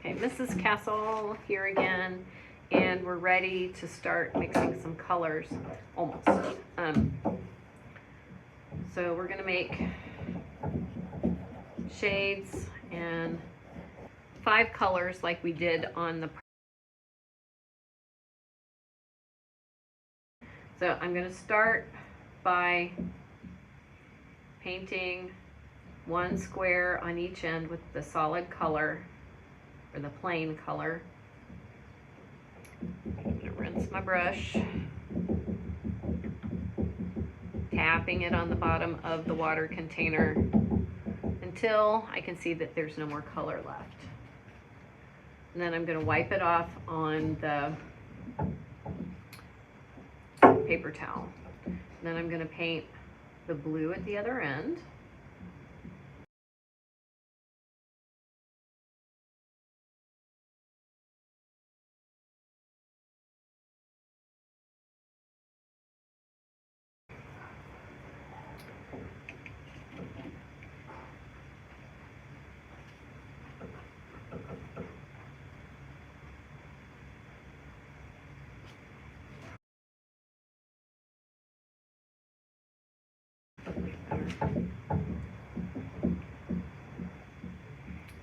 Okay, Mrs. Castle here again, and we're ready to start mixing some colors, almost. So we're gonna make shades and 5 colors like we did on the. So I'm gonna start by painting 1 square on each end with the solid color, or the plain color. I'm gonna rinse my brush, tapping it on the bottom of the water container until I can see that there's no more color left. And then I'm gonna wipe it off on the paper towel. And then I'm gonna paint the blue at the other end.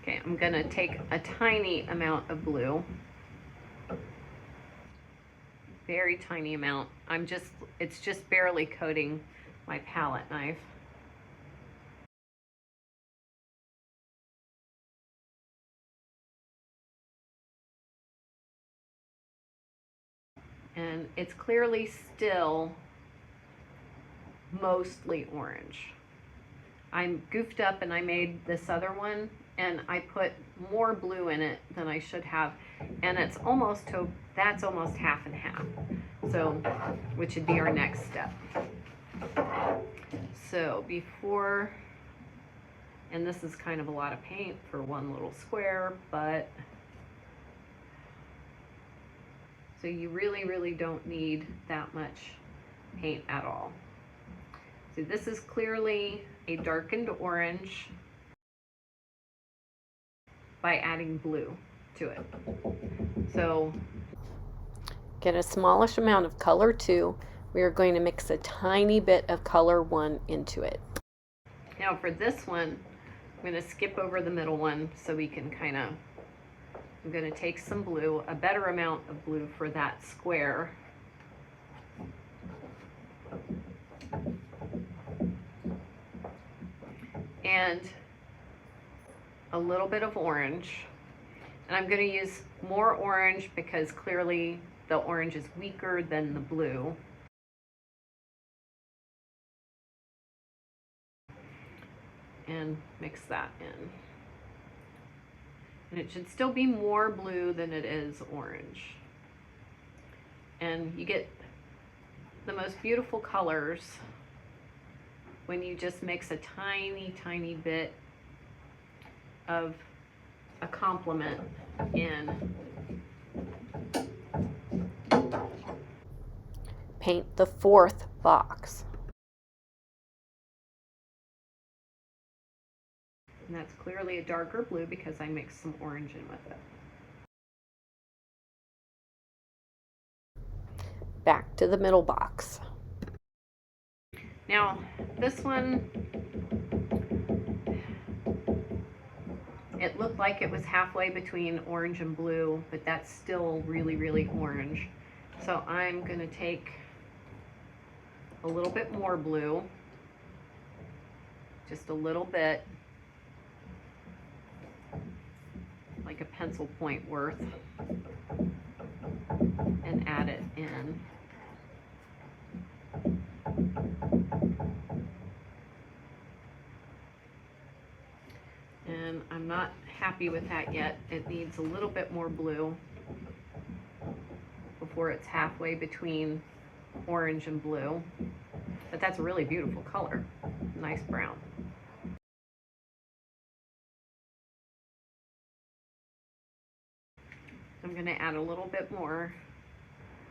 Okay, I'm gonna take a tiny amount of blue, very tiny amount. It's just barely coating my palette knife. And it's clearly still mostly orange. I'm goofed up and I made this other one and I put more blue in it than I should have, and that's almost half and half, so which would be our next step. So before, and this is kind of a lot of paint for one little square, but so you really don't need that much paint at all. So this is clearly a darkened orange by adding blue to it. So get a smallish amount of color 2. We are going to mix a tiny bit of color 1 into it. Now for this one, I'm going to skip over the middle one so we can I'm going to take some blue, a better amount of blue for that square. And a little bit of orange. And I'm going to use more orange because clearly the orange is weaker than the blue. And mix that in. And it should still be more blue than it is orange. And you get the most beautiful colors when you just mix a tiny bit of a complement in. Paint the 4th box. And that's clearly a darker blue because I mixed some orange in with it. Back to the middle box. Now, this one, it looked like it was halfway between orange and blue, but that's still really orange. So I'm going to take a little bit more blue, just a little bit, like a pencil point worth, and add it in. And I'm not happy with that yet. It needs a little bit more blue before it's halfway between orange and blue. But that's a really beautiful color. Nice brown. I'm going to add a little bit more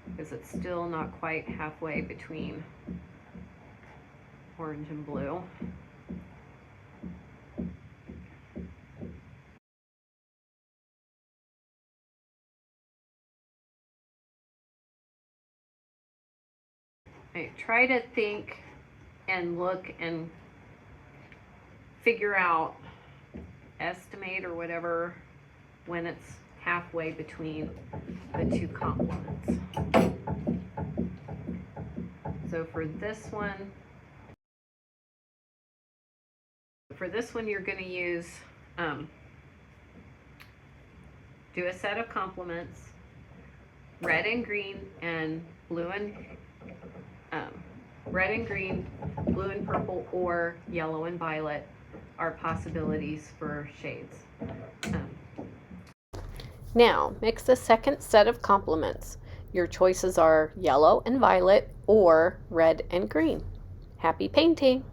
because it's still not quite halfway between orange and blue. Right, try to think and look and figure out, estimate or whatever, when it's halfway between the two complements. So for this one you're going to use, do a set of complements, red and green and blue and red and green, blue and purple, or yellow and violet are possibilities for shades. Now mix the second set of complements. Your choices are yellow and violet or red and green. Happy painting!